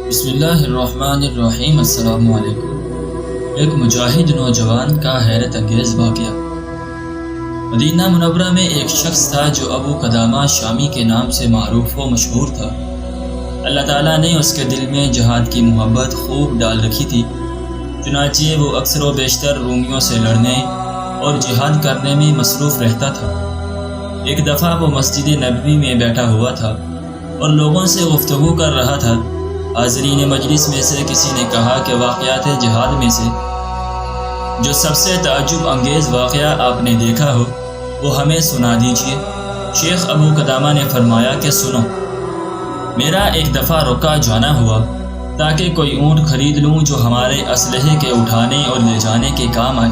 بسم اللہ الرحمن الرحیم۔ السلام علیکم۔ ایک مجاہد نوجوان کا حیرت انگیز واقعہ۔ مدینہ منورہ میں ایک شخص تھا جو ابو قدامہ شامی کے نام سے معروف و مشہور تھا۔ اللہ تعالیٰ نے اس کے دل میں جہاد کی محبت خوب ڈال رکھی تھی، چنانچہ وہ اکثر و بیشتر رومیوں سے لڑنے اور جہاد کرنے میں مصروف رہتا تھا۔ ایک دفعہ وہ مسجد نبوی میں بیٹھا ہوا تھا اور لوگوں سے گفتگو کر رہا تھا۔ حاضرین مجلس میں سے کسی نے کہا کہ واقعات جہاد میں سے جو سب سے تعجب انگیز واقعہ آپ نے دیکھا ہو وہ ہمیں سنا دیجیے۔ شیخ ابو قدامہ نے فرمایا کہ سنو، میرا ایک دفعہ رکا جانا ہوا تاکہ کوئی اونٹ خرید لوں جو ہمارے اسلحے کے اٹھانے اور لے جانے کے کام آئے۔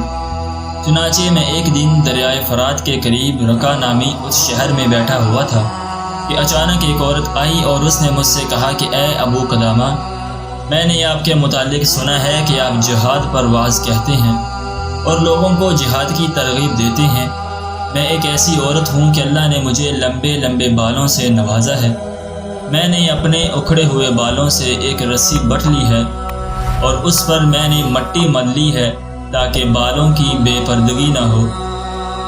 چنانچہ میں ایک دن دریائے فرات کے قریب رکا نامی اس شہر میں بیٹھا ہوا تھا کہ اچانک ایک عورت آئی اور اس نے مجھ سے کہا کہ اے ابو قدامہ، میں نے آپ کے متعلق سنا ہے کہ آپ جہاد پر واعظ کہتے ہیں اور لوگوں کو جہاد کی ترغیب دیتے ہیں۔ میں ایک ایسی عورت ہوں کہ اللہ نے مجھے لمبے لمبے بالوں سے نوازا ہے۔ میں نے اپنے اکھڑے ہوئے بالوں سے ایک رسی بٹھ لی ہے اور اس پر میں نے مٹی مل لی ہے تاکہ بالوں کی بے پردگی نہ ہو۔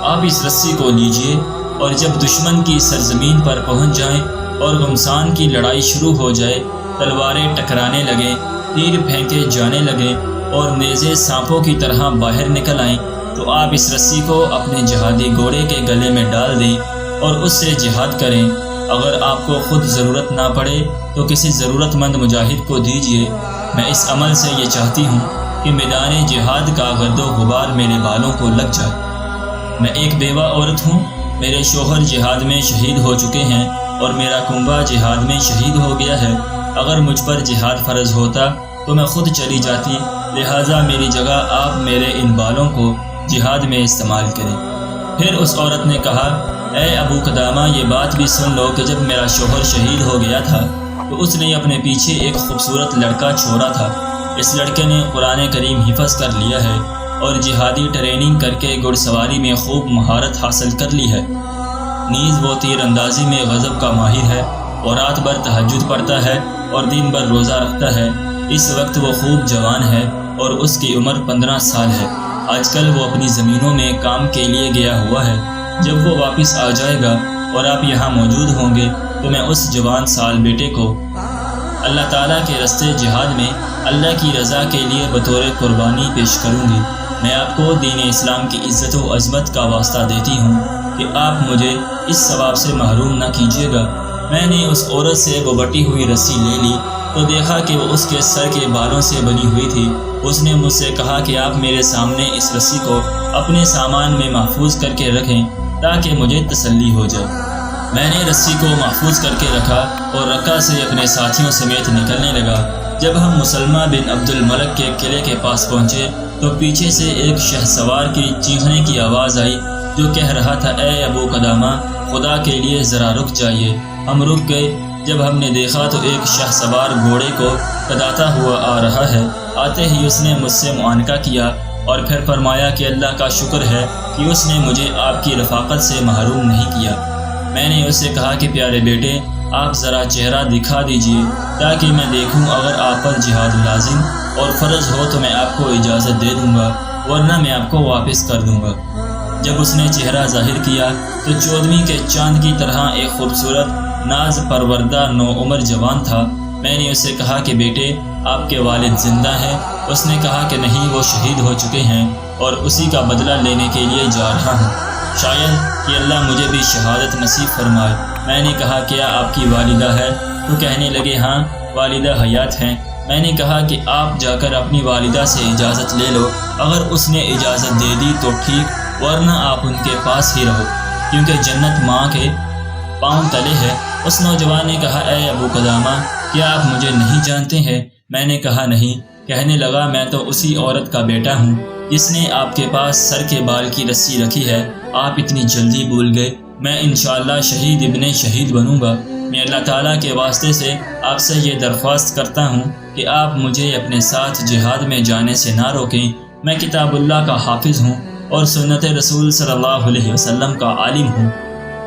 آپ اس رسی کو لیجئے اور جب دشمن کی سرزمین پر پہنچ جائیں اور گھمسان کی لڑائی شروع ہو جائے، تلواریں ٹکرانے لگیں، تیر پھینکے جانے لگیں اور نیزے سانپوں کی طرح باہر نکل آئیں، تو آپ اس رسی کو اپنے جہادی گھوڑے کے گلے میں ڈال دیں اور اس سے جہاد کریں۔ اگر آپ کو خود ضرورت نہ پڑے تو کسی ضرورت مند مجاہد کو دیجیے۔ میں اس عمل سے یہ چاہتی ہوں کہ میدان جہاد کا گرد و غبار میرے بالوں کو لگ جائے۔ میں ایک بیوہ عورت ہوں، میرے شوہر جہاد میں شہید ہو چکے ہیں اور میرا کنبہ جہاد میں شہید ہو گیا ہے۔ اگر مجھ پر جہاد فرض ہوتا تو میں خود چلی جاتی، لہٰذا میری جگہ آپ میرے ان بالوں کو جہاد میں استعمال کریں۔ پھر اس عورت نے کہا، اے ابو قدامہ، یہ بات بھی سن لو کہ جب میرا شوہر شہید ہو گیا تھا تو اس نے اپنے پیچھے ایک خوبصورت لڑکا چھوڑا تھا۔ اس لڑکے نے قرآن کریم حفظ کر لیا ہے اور جہادی ٹریننگ کر کے گھڑ سواری میں خوب مہارت حاصل کر لی ہے۔ نیز وہ تیر اندازی میں غضب کا ماہر ہے اور رات بھر تہجد پڑھتا ہے اور دن بھر روزہ رکھتا ہے۔ اس وقت وہ خوب جوان ہے اور اس کی عمر 15 سال ہے۔ آج کل وہ اپنی زمینوں میں کام کے لیے گیا ہوا ہے۔ جب وہ واپس آ جائے گا اور آپ یہاں موجود ہوں گے تو میں اس جوان سال بیٹے کو اللہ تعالیٰ کے رستے جہاد میں اللہ کی رضا کے لیے بطور قربانی پیش کروں گی۔ میں آپ کو دین اسلام کی عزت و عظمت کا واسطہ دیتی ہوں کہ آپ مجھے اس ثواب سے محروم نہ کیجیے گا۔ میں نے اس عورت سے وہ بٹی ہوئی رسی لے لی تو دیکھا کہ وہ اس کے سر کے بالوں سے بنی ہوئی تھی۔ اس نے مجھ سے کہا کہ آپ میرے سامنے اس رسی کو اپنے سامان میں محفوظ کر کے رکھیں تاکہ مجھے تسلی ہو جائے۔ میں نے رسی کو محفوظ کر کے رکھا اور رکا سے اپنے ساتھیوں سمیت نکلنے لگا۔ جب ہم مسلمہ بن عبد الملک کے قلعے کے پاس پہنچے تو پیچھے سے ایک شہسوار کی چیخنے کی آواز آئی جو کہہ رہا تھا، اے ابو قدامہ، خدا کے لیے ذرا رک جائیے۔ ہم رک گئے۔ جب ہم نے دیکھا تو ایک شہسوار گھوڑے کو کداتا ہوا آ رہا ہے۔ آتے ہی اس نے مجھ سے معانقہ کیا اور پھر فرمایا کہ اللہ کا شکر ہے کہ اس نے مجھے آپ کی رفاقت سے محروم نہیں کیا۔ میں نے اس سے کہا کہ پیارے بیٹے، آپ ذرا چہرہ دکھا دیجئے تاکہ میں دیکھوں، اگر آپ پر جہاد لازم اور فرض ہو تو میں آپ کو اجازت دے دوں گا، ورنہ میں آپ کو واپس کر دوں گا۔ جب اس نے چہرہ ظاہر کیا تو 14ویں کے چاند کی طرح ایک خوبصورت ناز پروردہ نوعمر جوان تھا۔ میں نے اس سے کہا کہ بیٹے، آپ کے والد زندہ ہیں؟ اس نے کہا کہ نہیں، وہ شہید ہو چکے ہیں اور اسی کا بدلہ لینے کے لیے جا رہا ہوں، شاید کہ اللہ مجھے بھی شہادت نصیب فرمائے۔ میں نے کہا کیا آپ کی والدہ ہے؟ تو کہنے لگے ہاں، والدہ حیات ہیں۔ میں نے کہا کہ آپ جا کر اپنی والدہ سے اجازت لے لو، اگر اس نے اجازت دے دی تو ٹھیک، ورنہ آپ ان کے پاس ہی رہو، کیونکہ جنت ماں کے پاؤں تلے ہے۔ اس نوجوان نے کہا، اے ابو قدامہ، کیا آپ مجھے نہیں جانتے ہیں؟ میں نے کہا نہیں۔ کہنے لگا، میں تو اسی عورت کا بیٹا ہوں جس نے آپ کے پاس سر کے بال کی رسی رکھی ہے۔ آپ اتنی جلدی بھول گئے۔ میں انشاءاللہ شہید ابن شہید بنوں گا۔ میں اللہ تعالیٰ کے واسطے سے آپ سے یہ درخواست کرتا ہوں کہ آپ مجھے اپنے ساتھ جہاد میں جانے سے نہ روکیں۔ میں کتاب اللہ کا حافظ ہوں اور سنت رسول صلی اللہ علیہ وسلم کا عالم ہوں۔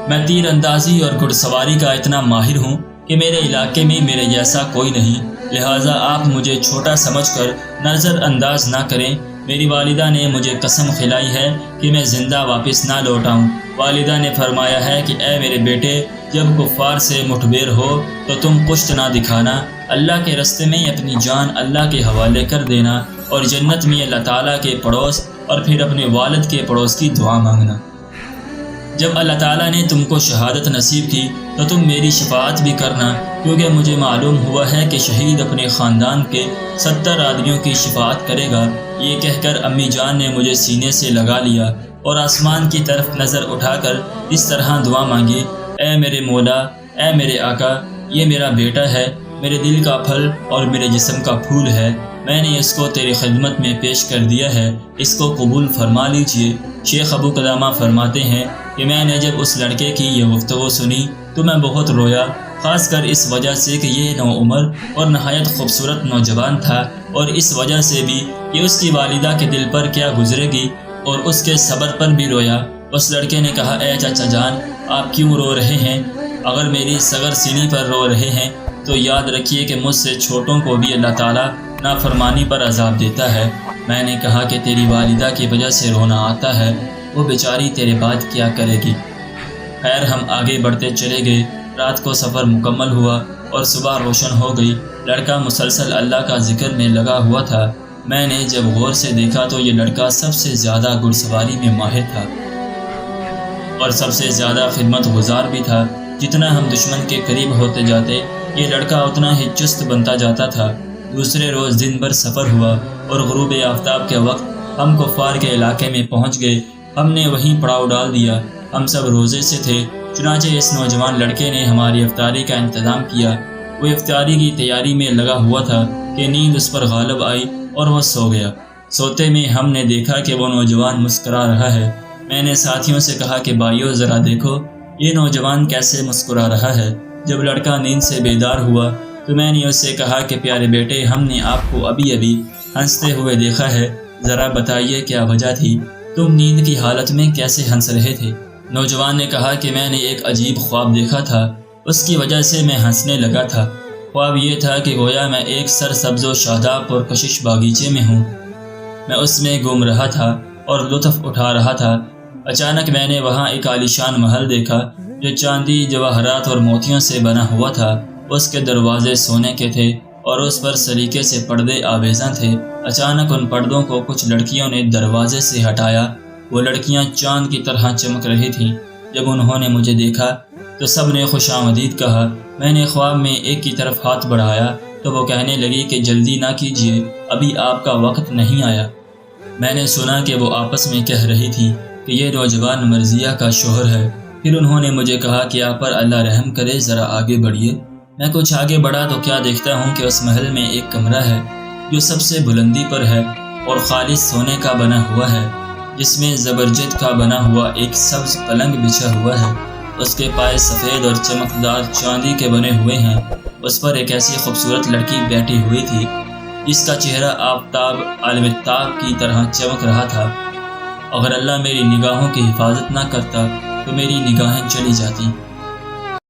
میں تیر اندازی اور گھڑ سواری کا اتنا ماہر ہوں کہ میرے علاقے میں میرے جیسا کوئی نہیں۔ لہٰذا آپ مجھے چھوٹا سمجھ کر نظر انداز نہ کریں۔ میری والدہ نے مجھے قسم کھلائی ہے کہ میں زندہ واپس نہ لوٹ آؤں۔ والدہ نے فرمایا ہے کہ اے میرے بیٹے، جب کفار سے مٹبیر ہو تو تم پشت نہ دکھانا، اللہ کے راستے میں اپنی جان اللہ کے حوالے کر دینا، اور جنت میں اللہ تعالیٰ کے پڑوس اور پھر اپنے والد کے پڑوس کی دعا مانگنا۔ جب اللہ تعالیٰ نے تم کو شہادت نصیب کی تو تم میری شفاعت بھی کرنا، کیونکہ مجھے معلوم ہوا ہے کہ شہید اپنے خاندان کے 70 آدمیوں کی شفاعت کرے گا۔ یہ کہہ کر امی جان نے مجھے سینے سے لگا لیا اور آسمان کی طرف نظر اٹھا کر اس طرح دعا مانگی، اے میرے مولا، اے میرے آقا، یہ میرا بیٹا ہے، میرے دل کا پھل اور میرے جسم کا پھول ہے، میں نے اس کو تیری خدمت میں پیش کر دیا ہے، اس کو قبول فرما لیجئے۔ شیخ ابو قدامہ فرماتے ہیں کہ میں نے جب اس لڑکے کی یہ گفتگو سنی تو میں بہت رویا، خاص کر اس وجہ سے کہ یہ نوعمر اور نہایت خوبصورت نوجوان تھا، اور اس وجہ سے بھی کہ اس کی والدہ کے دل پر کیا گزرے گی، اور اس کے صبر پر بھی رویا۔ اس لڑکے نے کہا، اے چچا جان، آپ کیوں رو رہے ہیں؟ اگر میری صغر سینی پر رو رہے ہیں تو یاد رکھیے کہ مجھ سے چھوٹوں کو بھی اللہ تعالیٰ نافرمانی پر عذاب دیتا ہے۔ میں نے کہا کہ تیری والدہ کی وجہ سے رونا آتا ہے، وہ بیچاری تیرے بعد کیا کرے گی؟ خیر، ہم آگے بڑھتے چلے گئے۔ رات کو سفر مکمل ہوا اور صبح روشن ہو گئی۔ لڑکا مسلسل اللہ کا ذکر میں لگا ہوا تھا۔ میں نے جب غور سے دیکھا تو یہ لڑکا سب سے زیادہ گھڑ سواری میں ماہر تھا اور سب سے زیادہ خدمت گزار بھی تھا۔ جتنا ہم دشمن کے قریب ہوتے جاتے، یہ لڑکا اتنا ہی چست بنتا جاتا تھا۔ دوسرے روز دن بھر سفر ہوا اور غروب آفتاب کے وقت ہم کفار کے علاقے میں پہنچ گئے۔ ہم نے وہیں پڑاؤ ڈال دیا۔ ہم سب روزے سے تھے، چنانچہ اس نوجوان لڑکے نے ہماری افطاری کا انتظام کیا۔ وہ افطاری کی تیاری میں لگا ہوا تھا کہ نیند اس پر غالب آئی اور وہ سو گیا۔ سوتے میں ہم نے دیکھا کہ وہ نوجوان مسکرا رہا ہے۔ میں نے ساتھیوں سے کہا کہ بھائیو، ذرا دیکھو یہ نوجوان کیسے مسکرا رہا ہے۔ جب لڑکا نیند سے بیدار ہوا تو میں نے اس سے کہا کہ پیارے بیٹے، ہم نے آپ کو ابھی ہنستے ہوئے دیکھا ہے، ذرا بتائیے کیا وجہ تھی؟ تم نیند کی حالت میں کیسے ہنس رہے تھے؟ نوجوان نے کہا کہ میں نے ایک عجیب خواب دیکھا تھا، اس کی وجہ سے میں ہنسنے لگا تھا۔ خواب یہ تھا کہ گویا میں ایک سرسبز و شاداب اور کشش باغیچے میں ہوں۔ میں اس میں گھوم رہا تھا اور لطف اٹھا رہا تھا۔ اچانک میں نے وہاں ایک عالیشان محل دیکھا جو چاندی، جواہرات اور موتیوں سے بنا ہوا تھا۔ اس کے دروازے سونے کے تھے اور اس پر سلیقے سے پردے آویزاں تھے۔ اچانک ان پردوں کو کچھ لڑکیوں نے دروازے سے ہٹایا۔ وہ لڑکیاں چاند کی طرح چمک رہی تھیں۔ جب انہوں نے مجھے دیکھا تو سب نے خوش آمدید کہا۔ میں نے خواب میں ایک کی طرف ہاتھ بڑھایا تو وہ کہنے لگی کہ جلدی نہ کیجیے، ابھی آپ کا وقت نہیں آیا۔ میں نے سنا کہ وہ آپس میں کہہ رہی تھیں کہ یہ نوجوان مرضیہ کا شوہر ہے۔ پھر انہوں نے مجھے کہا کہ آپ پر اللہ رحم کرے، ذرا آگے بڑھیے۔ میں کچھ آگے بڑھا تو کیا دیکھتا ہوں کہ اس محل میں ایک کمرہ ہے جو سب سے بلندی پر ہے اور خالص سونے کا بنا ہوا ہے، جس میں زبرجد کا بنا ہوا ایک سبز پلنگ بچھا ہوا ہے۔ اس کے پائے سفید اور چمکدار چاندی کے بنے ہوئے ہیں۔ اس پر ایک ایسی خوبصورت لڑکی بیٹھی ہوئی تھی جس کا چہرہ آفتاب عالمتاب کی طرح چمک رہا تھا۔ اگر اللہ میری نگاہوں کی حفاظت نہ کرتا تو میری نگاہیں چلی جاتی۔